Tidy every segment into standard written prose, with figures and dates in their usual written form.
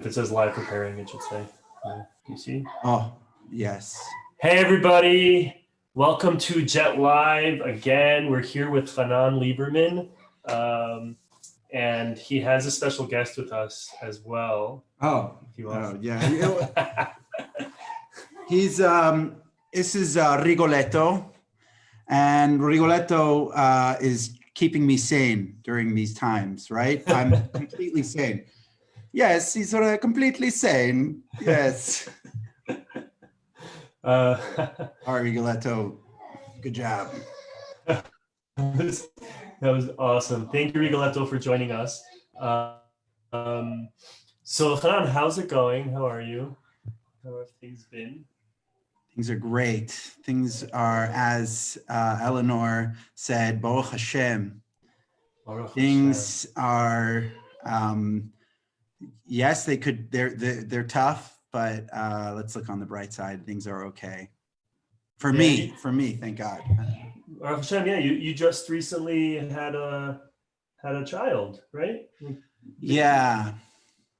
If it says live preparing, it should say. You see? Oh, yes. Hey, everybody. Welcome to Jet Live again. We're here with Hanan Leberman, and he has a special guest with us as well. Yeah. He's this is Rigoletto, and Rigoletto is keeping me sane during these times, right? I'm completely sane. Yes, he's completely sane. Yes. All right, Rigoletto. Good job. That was awesome. Thank you, Rigoletto, for joining us. So, Hanan, how's it going? How are you? How have things been? Things are great. Things are, as Eleanor said, Baruch Hashem. Baruch Things Hashem. are, yes, they're tough, but let's look on the bright side. Things are okay. For me, thank God. Baruch Hashem, yeah, you just recently had a child, right? Yeah.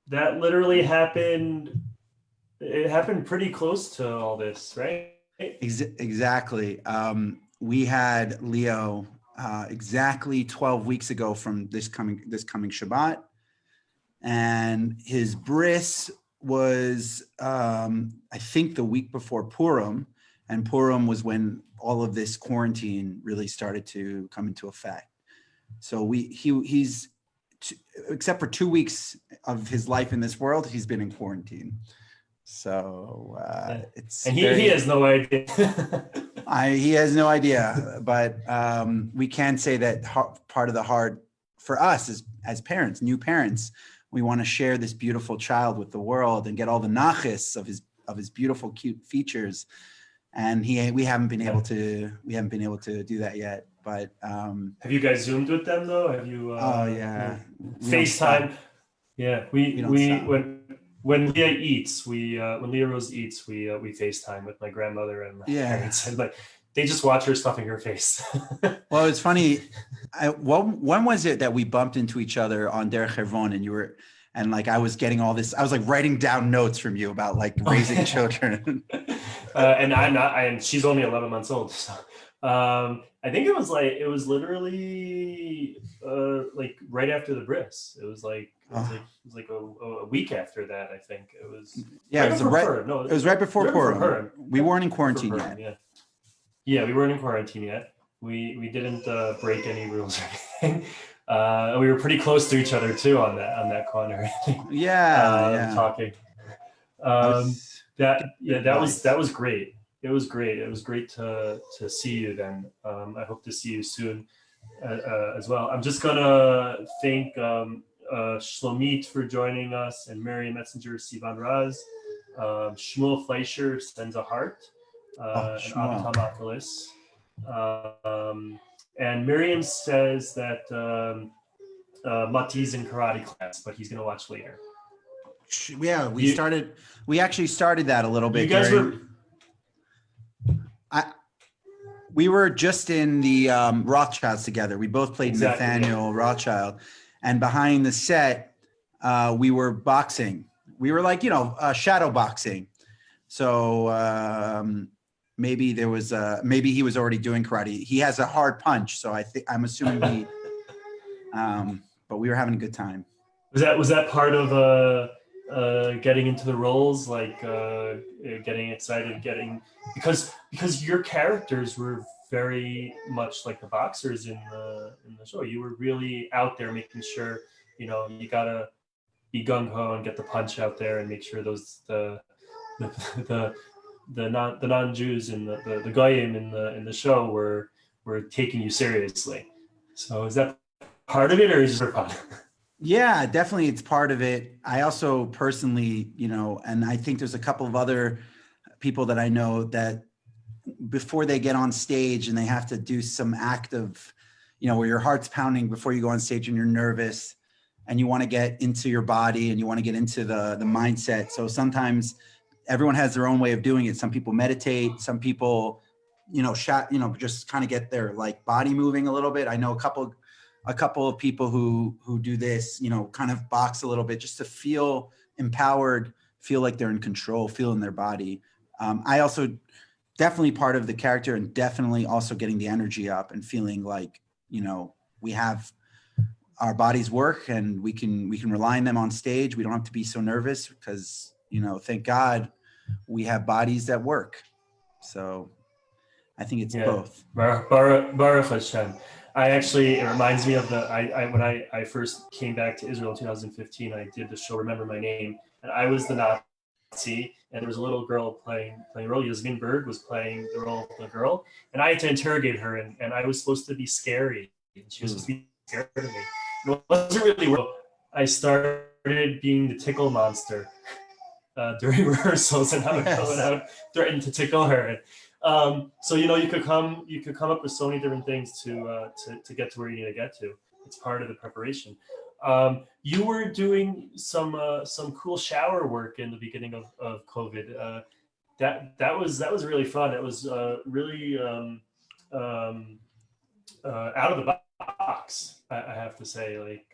That literally happened. It happened pretty close to all this, right? Exactly. We had Leo exactly 12 weeks ago from this coming Shabbat, and his bris was I think the week before Purim, and Purim was when all of this quarantine really started to come into effect. So he's except for 2 weeks of his life in this world, he's been in quarantine. So it's and he has no idea. He has no idea, but we can say that part of the heart for us as parents, new parents, we want to share this beautiful child with the world and get all the nachis of his beautiful, cute features. And we haven't been able to do that yet. But have you guys Zoomed with them though? Have you? Oh yeah, FaceTime. Yeah, when Leah eats, when Leah Rose eats, we FaceTime with my grandmother and my parents, and like they just watch her stuffing her face. Well, it's funny. When was it that we bumped into each other on Derech Hervon, and you were, and like I was getting all this, I was like writing down notes from you about like raising children. And I'm not, and she's only 11 months old. So I think it was literally like right after the bris. It was like a week after that. I think it was. Yeah, it was right before Purim. We weren't in quarantine yet. Yeah, we weren't in quarantine yet. We didn't break any rules or anything. We were pretty close to each other too on that corner. Talking. That was great. It was great. It was great to see you then. I hope to see you soon as well. I'm just gonna thank Shlomit for joining us, and Mary Messenger, Sivan Raz. Shmuel Fleischer sends a heart, and Avitam Akalis. And Miriam says that Mati's in karate class, but he's gonna watch later. Yeah, we actually started that a little bit. You guys we were just in the Rothschilds together. We both played Nathaniel Rothschild, and behind the set, we were boxing. We were like, shadow boxing. So maybe there was maybe he was already doing karate. He has a hard punch, so I'm assuming he. But we were having a good time. Was that part of getting into the roles, like getting excited, because your characters were very much like the boxers in the show. You were really out there making sure you gotta be gung ho and get the punch out there and make sure those the non-Jews and the goyim in the show were taking you seriously. So is that part of it, or is it fun? Yeah, definitely. It's part of it. I also personally, and I think there's a couple of other people that I know that before they get on stage and they have to do some act of, where your heart's pounding before you go on stage and you're nervous and you want to get into your body and you want to get into the mindset. So sometimes everyone has their own way of doing it. Some people meditate, some people, just kind of get their like body moving a little bit. I know a couple of people who do this, kind of box a little bit just to feel empowered, feel like they're in control, feel in their body. I also definitely part of the character, and definitely also getting the energy up and feeling like, you know, we have our bodies work and we can rely on them on stage. We don't have to be so nervous because, you know, thank God we have bodies that work. So I think it's both. Baruch Hashem. I actually, it reminds me of when I first came back to Israel in 2015, I did the show Remember My Name, and I was the Nazi, and there was a little girl playing a role. Yasmin Berg was playing the role of the girl, and I had to interrogate her, and I was supposed to be scary, and she was supposed to be scared of me. It wasn't really well. I started being the tickle monster during rehearsals, and I would go out threaten to tickle her. So you know, you could come up with so many different things to get to where you need to get to. It's part of the preparation. You were doing some cool shower work in the beginning of COVID. That was really fun. It was really out of the box. I have to say, like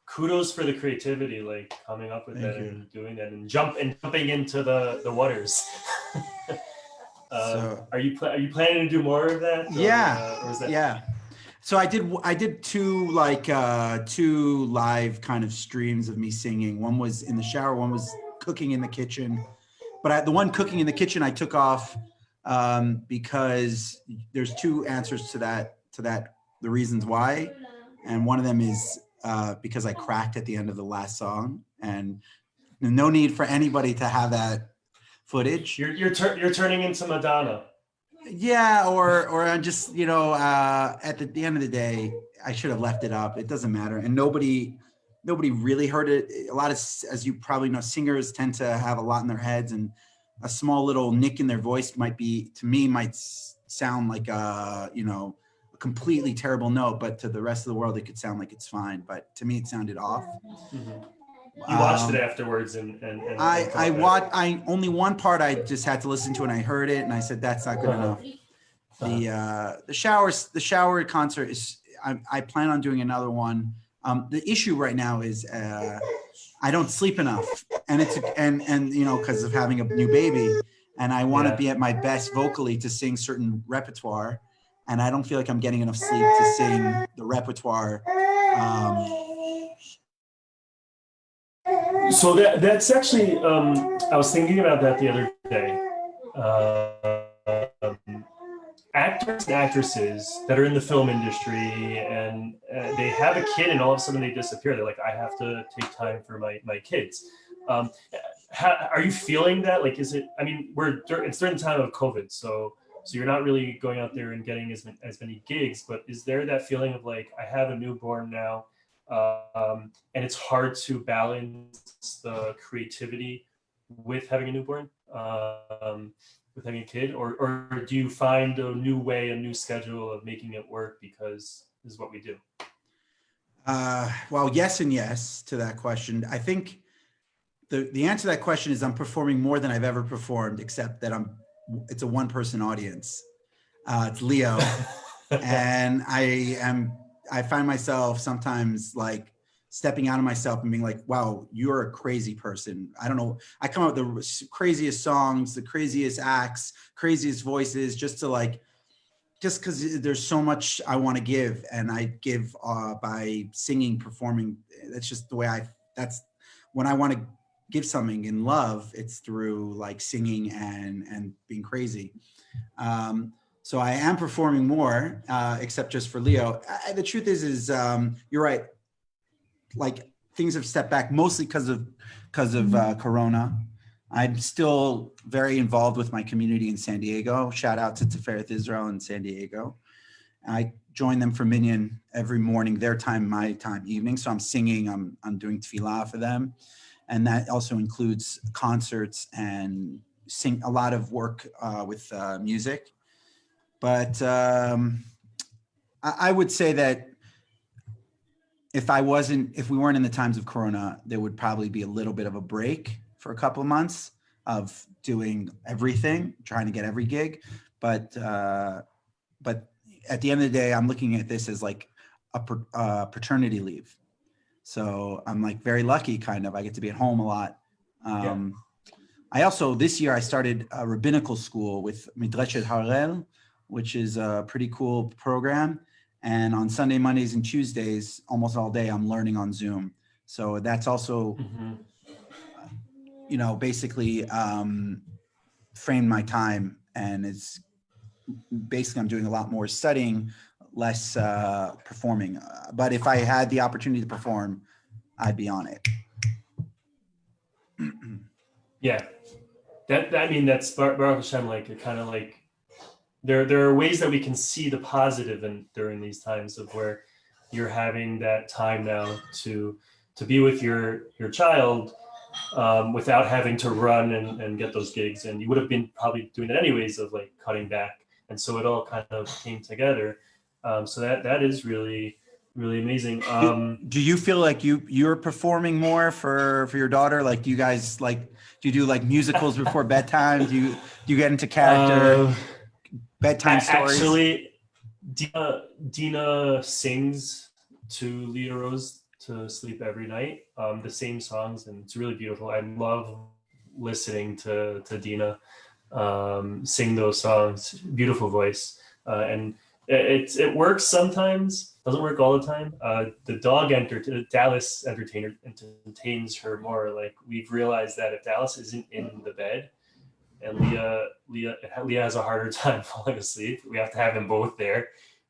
kudos for the creativity, like coming up with and doing that and jumping into the waters. Are you planning to do more of that? Yeah, or is that... yeah. So I did two live kind of streams of me singing. One was in the shower, one was cooking in the kitchen. But the one cooking in the kitchen I took off because there's two answers to that, the reasons why. And one of them is because I cracked at the end of the last song, and no need for anybody to have that footage. You're turning into Madonna. Yeah, or I'm just, you know, at the end of the day, I should have left it up. It doesn't matter, and nobody really heard it. A lot of, as you probably know, singers tend to have a lot in their heads, and a small little nick in their voice might sound like you know, a completely terrible note, but to the rest of the world, it could sound like it's fine. But to me, it sounded off. Mm-hmm. You watched it afterwards, and I watched. Only one part I just had to listen to, and I heard it, and I said that's not good enough. The shower concert is. I plan on doing another one. The issue right now is I don't sleep enough, and and you know, because of having a new baby, and I want to be at my best vocally to sing certain repertoire, and I don't feel like I'm getting enough sleep to sing the repertoire. So that's actually, I was thinking about that the other day. Actors and actresses that are in the film industry, and they have a kid, and all of a sudden they disappear. They're like, I have to take time for my kids. Are you feeling that? Like, is it? I mean, it's during the time of COVID, so you're not really going out there and getting as many gigs. But is there that feeling of like, I have a newborn now? And it's hard to balance the creativity with having a newborn, with having a kid, or do you find a new way, a new schedule of making it work because this is what we do? Well, yes and yes to that question. I think the answer to that question is I'm performing more than I've ever performed, except that it's a one-person audience. It's Leo, and I find myself sometimes like stepping out of myself and being like, wow, you're a crazy person. I don't know. I come up with the craziest songs, the craziest acts, craziest voices, just because there's so much I want to give, and I give by singing, performing. That's just the way that's when I want to give something in love, it's through like singing and being crazy. So I am performing more, except just for Leo. The truth is you're right. Like things have stepped back mostly because of Corona. I'm still very involved with my community in San Diego. Shout out to Tiferet Israel in San Diego. I join them for Minyan every morning, their time, my time, evening. So I'm singing, I'm doing tefillah for them. And that also includes concerts and a lot of work with music. But I would say that if we weren't in the times of Corona, there would probably be a little bit of a break for a couple of months of doing everything, trying to get every gig. But at the end of the day, I'm looking at this as like a paternity leave. So I'm like very lucky, kind of. I get to be at home a lot. Yeah. I also, this year, I started a rabbinical school with Midreshet Harel, which is a pretty cool program. And on Sunday, Mondays, and Tuesdays, almost all day, I'm learning on Zoom. So that's also, Hmm. basically framed my time. And it's basically, I'm doing a lot more studying, less performing. But if I had the opportunity to perform, I'd be on it. Yeah. I mean, that's Baruch Hashem, like, it kind of like, there are ways that we can see the positive in during these times of where you're having that time now to be with your child, without having to run and get those gigs. And you would have been probably doing it anyways, of like cutting back. And so it all kind of came together. So that is really, really amazing. Do you feel like you're performing more for your daughter? Like, do you guys like, do you do like musicals before bedtime? Do you get into character, uh, bedtime stories? Actually, Dina sings to Leah Rose to sleep every night, the same songs, and it's really beautiful. I love listening to Dina sing those songs. Beautiful voice, and it works sometimes. Doesn't work all the time. The dog Dallas entertains her more. Like, we've realized that if Dallas isn't in the bed, and Leah has a harder time falling asleep. We have to have them both there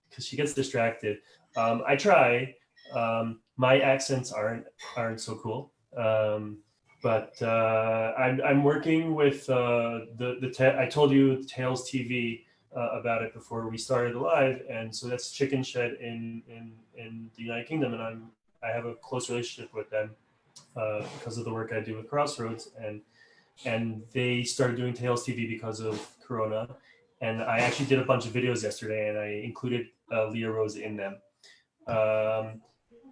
because she gets distracted. I try. My accents aren't so cool, but I'm working with I told you Tails TV about it before we started live, and so that's Chicken Shed in the United Kingdom, and I have a close relationship with them because of the work I do with Crossroads, and they started doing Tails TV because of Corona. And I actually did a bunch of videos yesterday, and I included Leah Rose in them.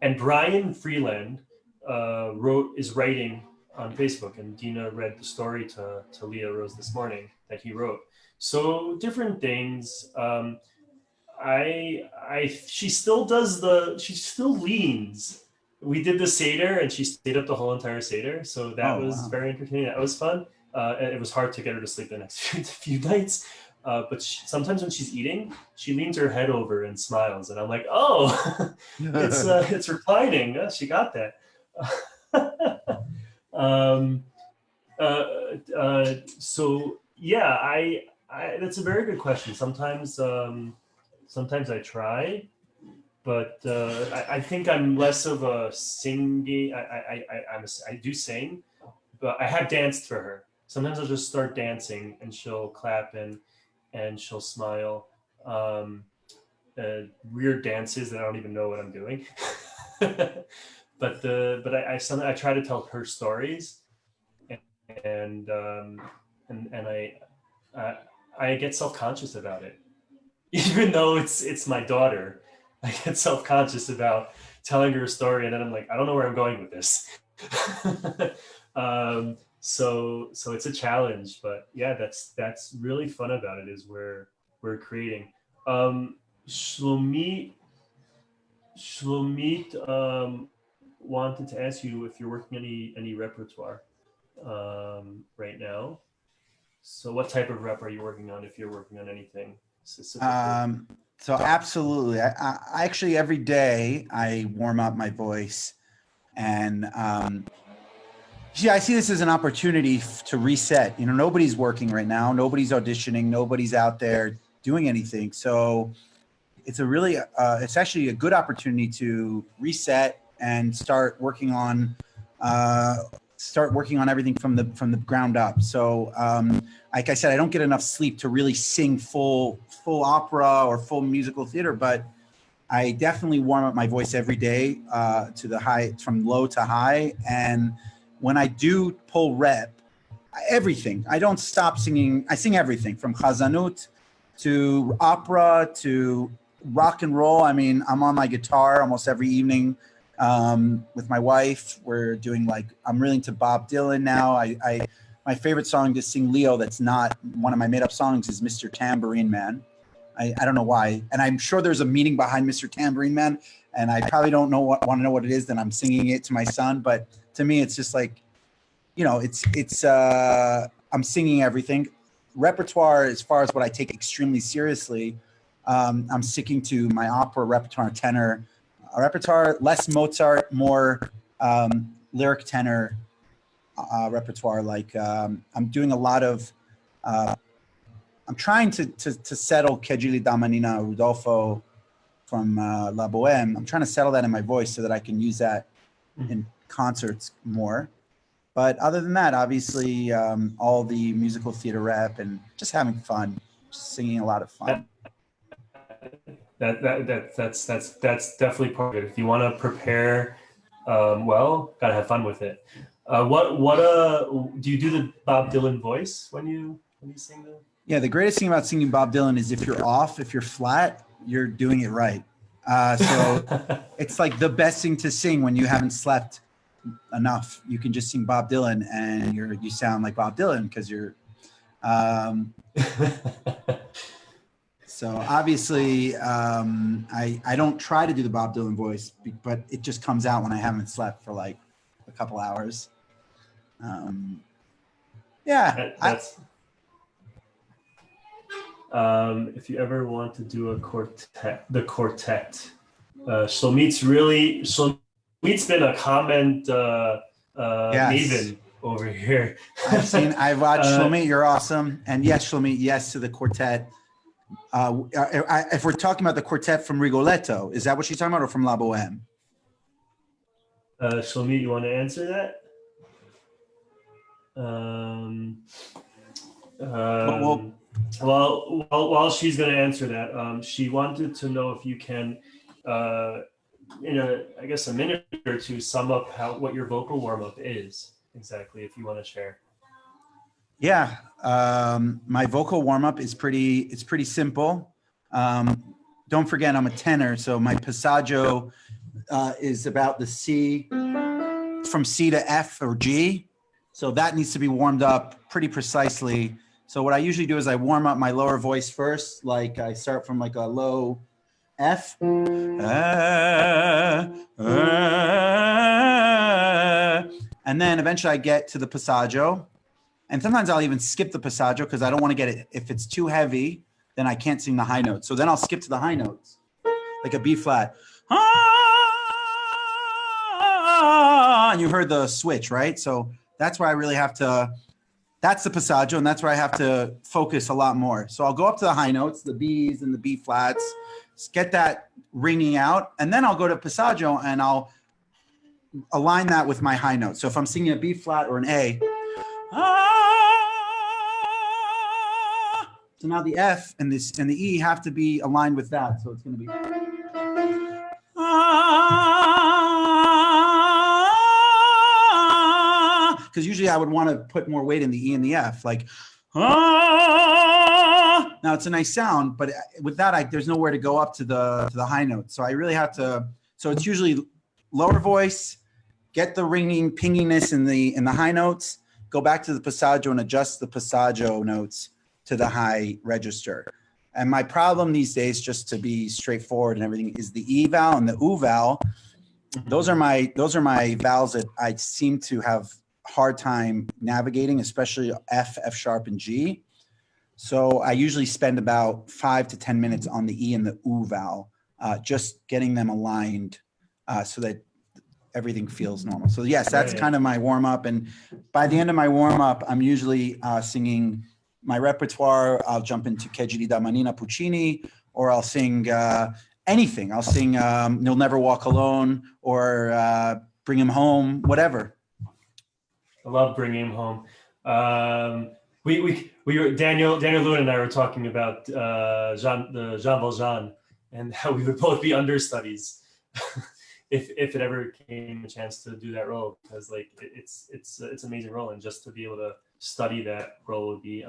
And Brian Freeland is writing on Facebook, and Dina read the story to Leah Rose this morning that he wrote. So different things. She still she still leans. We did the Seder, and she stayed up the whole entire Seder. So that Oh, was wow. very entertaining. That was fun. And it was hard to get her to sleep the next few nights. But sometimes when she's eating, she leans her head over and smiles. And I'm like, oh, it's reclining. She got that. um, so yeah, that's a very good question. Sometimes I try, but I think I'm less of a singing. I do sing, but I have danced for her. Sometimes I'll just start dancing, and she'll clap and she'll smile. Weird dances that I don't even know what I'm doing. But I try to tell her stories, and I I get self conscious about it, even though it's my daughter. I get self conscious about telling her a story, and then I'm like, I don't know where I'm going with this. So it's a challenge, but yeah, that's really fun about it, is where we're creating. Um, Shlomit Shlomit wanted to ask you if you're working any repertoire right now. So what type of rep are you working on, if you're working on anything specifically? Um, so absolutely. I actually, every day I warm up my voice, and yeah, I see this as an opportunity to reset. Nobody's working right now. Nobody's auditioning. Nobody's out there doing anything. So it's actually a good opportunity to reset and start working on everything from the ground up. So, like I said, I don't get enough sleep to really sing full opera or full musical theater, but I definitely warm up my voice every day to the high, from low to high. And when I do pull rep, everything, I don't stop singing. I sing everything from chazanut to opera to rock and roll. I mean, I'm on my guitar almost every evening with my wife. We're doing, like, I'm really into Bob Dylan now. My favorite song to sing Leo that's not one of my made up songs is Mr. Tambourine Man. I don't know why. And I'm sure there's a meaning behind Mr. Tambourine Man. and I probably don't want to know what it is, then I'm singing it to my son. But to me, it's just like, I'm singing everything. Repertoire, as far as what I take extremely seriously, I'm sticking to my opera repertoire, tenor repertoire, less Mozart, more lyric tenor repertoire. Like I'm doing a lot of, I'm trying to settle Che Gili da Manina Rudolfo from La Boheme. I'm trying to settle that in my voice so that I can use that in concerts more. But other than that, obviously, all the musical theater rep and just having fun, just singing a lot of fun. That's definitely part of it. If you want to prepare well, gotta have fun with it. What do you do the Bob Dylan voice when you sing the? Yeah, the greatest thing about singing Bob Dylan is if you're off, if you're flat, you're doing it right. So it's like the best thing to sing when you haven't slept enough. You can just sing Bob Dylan and you sound like Bob Dylan because you're so obviously I don't try to do the Bob Dylan voice, but it just comes out when I haven't slept for like a couple hours. If you ever want to do the quartet, Shlomit's been a comment maven over here. I've watched Shlomit, you're awesome. And yes, Shlomit, yes to the quartet. If we're talking about the quartet from Rigoletto, is that what she's talking about, or from La Boheme? Shlomit, you want to answer that? Well, while she's going to answer that, she wanted to know if you can, in a minute or two, sum up what your vocal warm-up is exactly, if you want to share. Yeah, my vocal warm-up is pretty simple. Don't forget, I'm a tenor, so my passaggio is about the C, from C to F or G. So that needs to be warmed up pretty precisely. So what I usually do is I warm up my lower voice first. Like I start from like a low F. And then eventually I get to the passaggio. And sometimes I'll even skip the passaggio because I don't want to get it. If it's too heavy, then I can't sing the high notes. So then I'll skip to the high notes, like a B flat. And you heard the switch, right? So that's where I really have to, that's the passaggio, and that's where I have to focus a lot more. So I'll go up to the high notes, the Bs and the B flats, get that ringing out, and then I'll go to passaggio and I'll align that with my high notes. So if I'm singing a B flat or an A, so now the F and the E have to be aligned with that. So it's going to be because usually I would want to put more weight in the E and the F, like now it's a nice sound, but with that there's nowhere to go up to the high notes. So I really have to. So it's usually lower voice, get the ringing pinginess in the high notes, go back to the passaggio and adjust the passaggio notes to the high register. And my problem these days, just to be straightforward and everything, is the E vowel and the U vowel. Those are my vowels that I seem to have hard time navigating, especially F, F sharp, and G. So I usually spend about 5 to 10 minutes on the E and the U vowel, just getting them aligned so that everything feels normal. So yes, that's kind of my warm up. And by the end of my warm up, I'm usually singing my repertoire. I'll jump into Che Gili da Manina Puccini, or I'll sing anything. I'll sing You'll Never Walk Alone, or Bring Him Home, whatever. I love Bringing Him Home. We were Daniel Lewin and I were talking about Jean Valjean and how we would both be understudies if it ever came a chance to do that role, because like it's an amazing role, and just to be able to study that role would be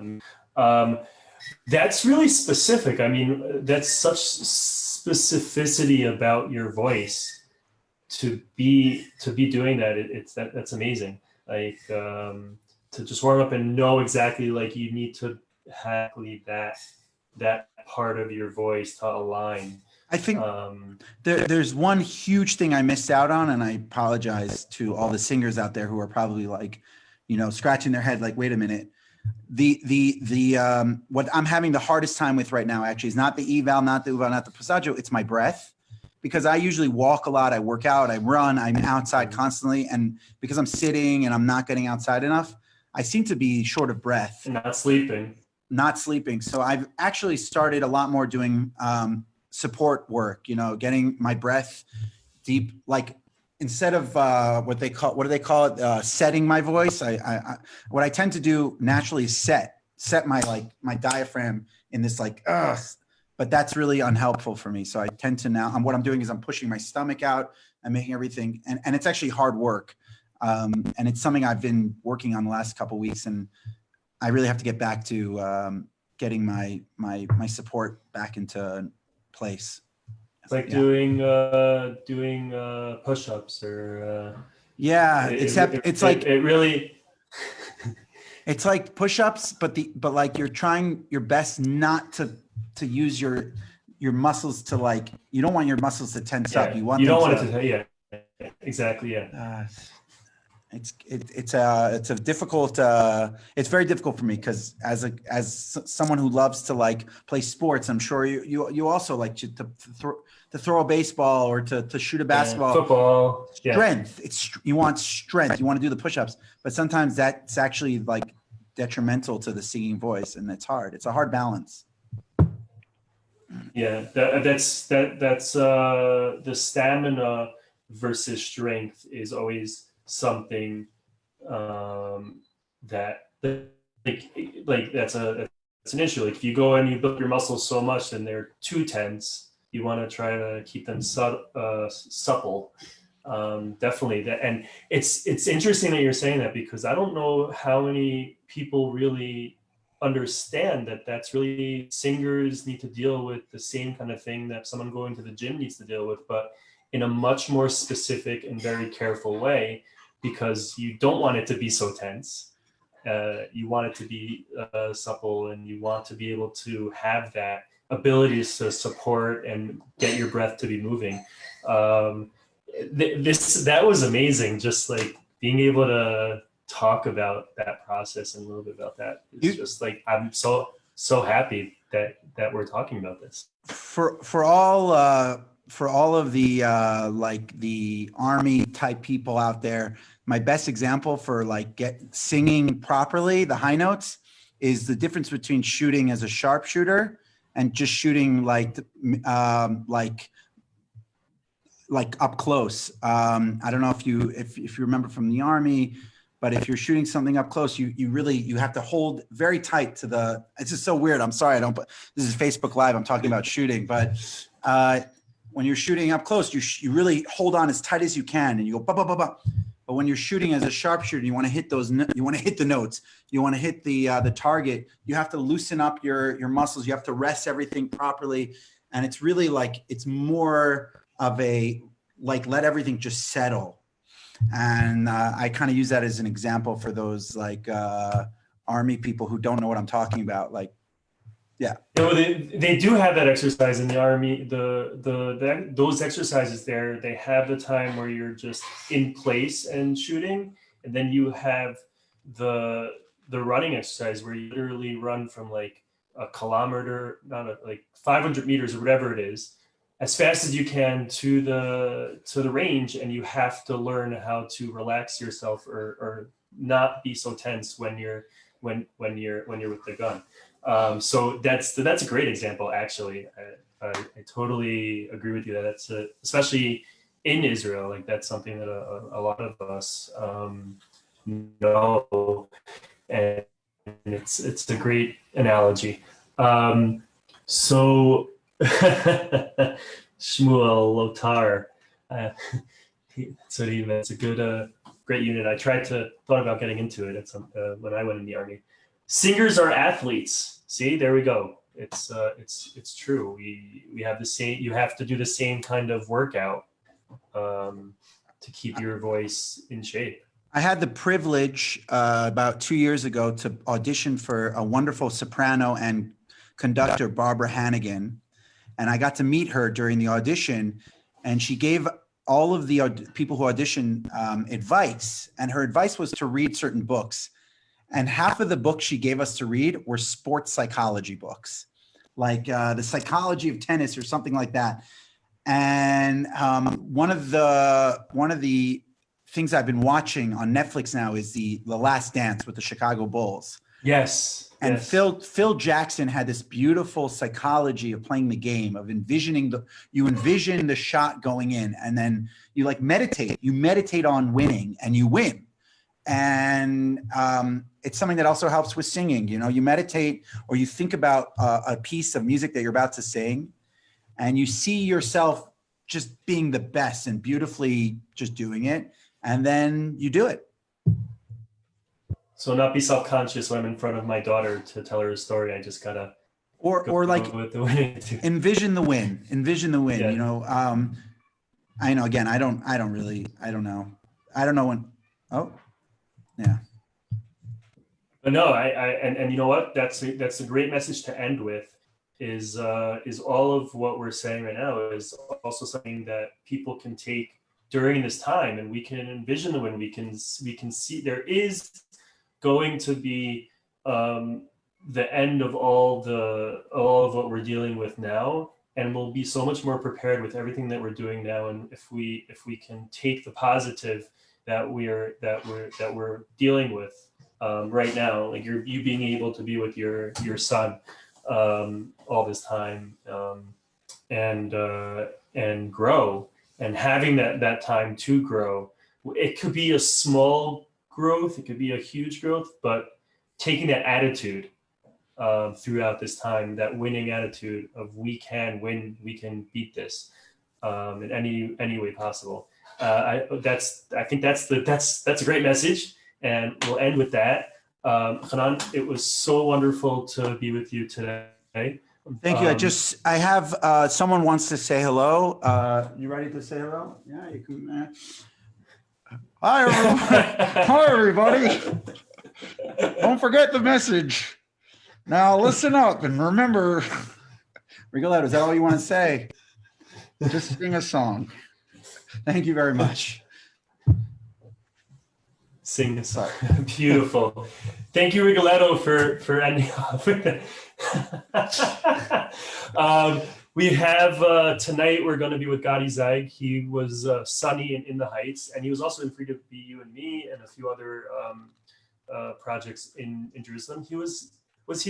that's really specific. I mean, that's such specificity about your voice to be doing that. That's amazing. Like to just warm up and know exactly, like, you need to have that part of your voice to align I think Um, there's one huge thing I missed out on, and I apologize to all the singers out there who are probably like, scratching their head, like, wait a minute. What I'm having the hardest time with right now actually is not the eval, not the uval, not the passaggio. It's my breath, because I usually walk a lot. I work out, I run, I'm outside constantly. And because I'm sitting and I'm not getting outside enough, I seem to be short of breath, and not sleeping. not sleeping. So I've actually started a lot more doing support work, getting my breath deep, like instead of what do they call it? Setting my voice. What I tend to do naturally is set my diaphragm in this like, but that's really unhelpful for me. So I tend to now, what I'm doing is I'm pushing my stomach out and making everything, and it's actually hard work. And it's something I've been working on the last couple of weeks, and I really have to get back to getting my support back into place. It's like Yeah. doing push-ups or Except it's like it really it's like push-ups, but like you're trying your best not to use your muscles to, like, you don't want your muscles to tense up. You want you them don't want it to exactly it's a difficult it's very difficult for me, because as someone who loves to like play sports, I'm sure you also like to throw a baseball or to shoot a basketball. Football. Strength. You want strength. You want to do the push-ups, but sometimes that's actually like detrimental to the singing voice, and it's hard. It's a hard balance. Yeah, that's the stamina versus strength is always something that that's an issue. Like if you go and you build your muscles so much, then they're too tense. You want to try to keep them supple. Definitely that, and it's interesting that you're saying that, because I don't know how many people really understand that that's really, singers need to deal with the same kind of thing that someone going to the gym needs to deal with, but in a much more specific and very careful way, because you don't want it to be so tense. You want it to be supple, and you want to be able to have that abilities to support and get your breath to be moving. That was amazing. Just like being able to talk about that process and a little bit about that is just like, I'm so happy that we're talking about this. For all of the like the army type people out there, my best example for like singing properly the high notes is the difference between shooting as a sharpshooter and just shooting like up close. I don't know if you remember from the army, but if you're shooting something up close, you have to hold very tight to the. It's just so weird. I'm sorry, this is Facebook Live. I'm talking about shooting, but when you're shooting up close, you really hold on as tight as you can, and you go ba ba ba ba. But when you're shooting as a sharpshooter, you want to hit those. You want to hit the notes. You want to hit the target. You have to loosen up your muscles. You have to rest everything properly, and it's really like it's more of a like let everything just settle. And I kind of use that as an example for those like army people who don't know what I'm talking about. Like, yeah. They do have that exercise in the army. Those exercises there, they have the time where you're just in place and shooting, and then you have the running exercise where you literally run from like a kilometer, like 500 meters or whatever it is, as fast as you can to the range, and you have to learn how to relax yourself or not be so tense when you're with the gun. So that's a great example, actually. I totally agree with you that that's especially in Israel, like that's something that a lot of us know, and it's a great analogy. So Shmuel Lotar, that's what he meant. It's a good, great unit. I thought about getting into it when I went in the army. Singers are athletes. See, there we go. It's true. We have the same. You have to do the same kind of workout to keep your voice in shape. I had the privilege about 2 years ago to audition for a wonderful soprano and conductor, Barbara Hannigan. and I got to meet her during the audition, and she gave all of the people who audition advice, and her advice was to read certain books. And half of the books she gave us to read were sports psychology books, like The Psychology of Tennis or something like that. And one of the things I've been watching on Netflix now is the Last Dance with the Chicago Bulls. Yes. And Yes. Phil Jackson had this beautiful psychology of playing the game, of envisioning you envision the shot going in, and then you like meditate. You meditate on winning, and you win. And it's something that also helps with singing. You know, you meditate or you think about a piece of music that you're about to sing, and you see yourself just being the best and beautifully just doing it, and then you do it. So not be self-conscious when I'm in front of my daughter to tell her a story. I just gotta or like with the winning. envision the win. Yeah. You know, I know. Again, I don't know. I don't know when. Oh, yeah. But no, and you know what? That's a great message to end with. Is all of what we're saying right now is also something that people can take during this time, and we can envision the win. We can see there is going to be the end of all of what we're dealing with now, and we'll be so much more prepared with everything that we're doing now. And if we can take the positive that we're dealing with right now, like you being able to be with your son all this time, and grow, and having that time to grow. It could be a small growth, it could be a huge growth, but taking that attitude throughout this time, that winning attitude of we can win, we can beat this in any way possible. I think that's a great message, and we'll end with that. Hanan, it was so wonderful to be with you today. Thank you. I have someone wants to say hello. You ready to say hello? Yeah, you can. Hi, everyone. Hi, everybody. Don't forget the message. Now listen up and remember. Rigoletto, is that all you want to say? Just sing a song. Thank you very much. Sing a song. Beautiful. Thank you, Rigoletto, for ending off with that. We have tonight, we're going to be with Gotti Zeig. He was Sunny in the Heights, and he was also in Free to Be You and Me and a few other projects in Jerusalem. He was with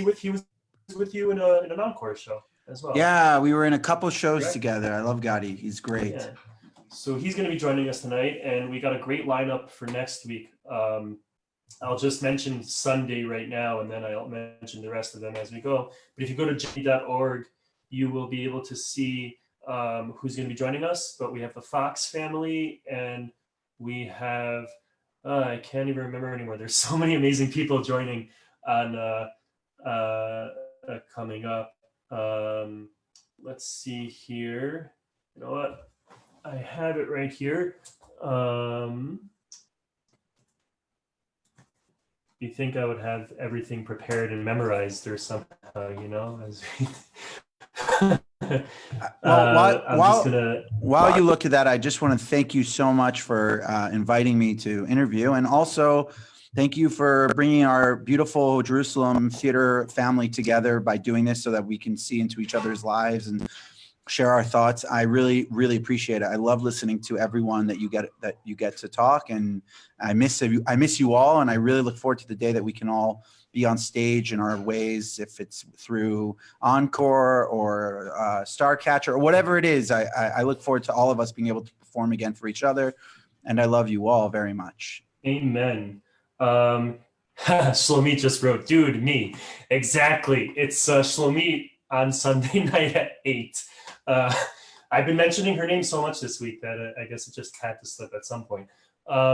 you in an encore show as well. Yeah, we were in a couple shows together. I love Gotti. He's great. Yeah. So he's going to be joining us tonight, and we got a great lineup for next week. I'll just mention Sunday right now, and then I'll mention the rest of them as we go. But if you go to j.org, you will be able to see who's going to be joining us. But we have the Fox family, and we have, I can't even remember anymore. There's so many amazing people joining on coming up. Let's see here. You know what? I have it right here. You think I would have everything prepared and memorized or somehow, you know? While you look at that, I just want to thank you so much for inviting me to interview, and also thank you for bringing our beautiful Jerusalem theater family together by doing this so that we can see into each other's lives and share our thoughts. I really, really appreciate it. I love listening to everyone that you get to talk, and I miss you all, and I really look forward to the day that we can all be on stage in our ways, if it's through Encore or Starcatcher or whatever it is. I look forward to all of us being able to perform again for each other, and I love you all very much. Amen. Shlomit just wrote, dude, me. Exactly. It's Shlomit on Sunday night at 8. I've been mentioning her name so much this week that I guess it just had to slip at some point.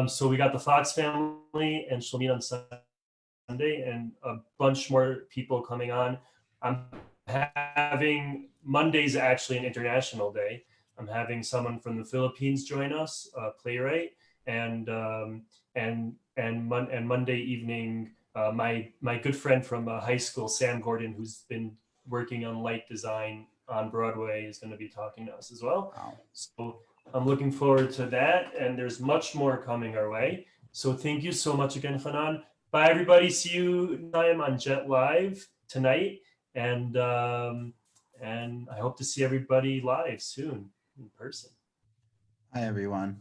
So we got the Fox family and Shlomit on Sunday, and a bunch more people coming on. I'm having Monday's actually an international day. I'm having someone from the Philippines join us, a playwright, and Monday evening, my good friend from high school, Sam Gordon, who's been working on light design on Broadway is going to be talking to us as well. Wow. So I'm looking forward to that, and there's much more coming our way. So thank you so much again, Hanan. Bye, everybody. See you time on Jet Live tonight, and I hope to see everybody live soon in person. Hi, everyone.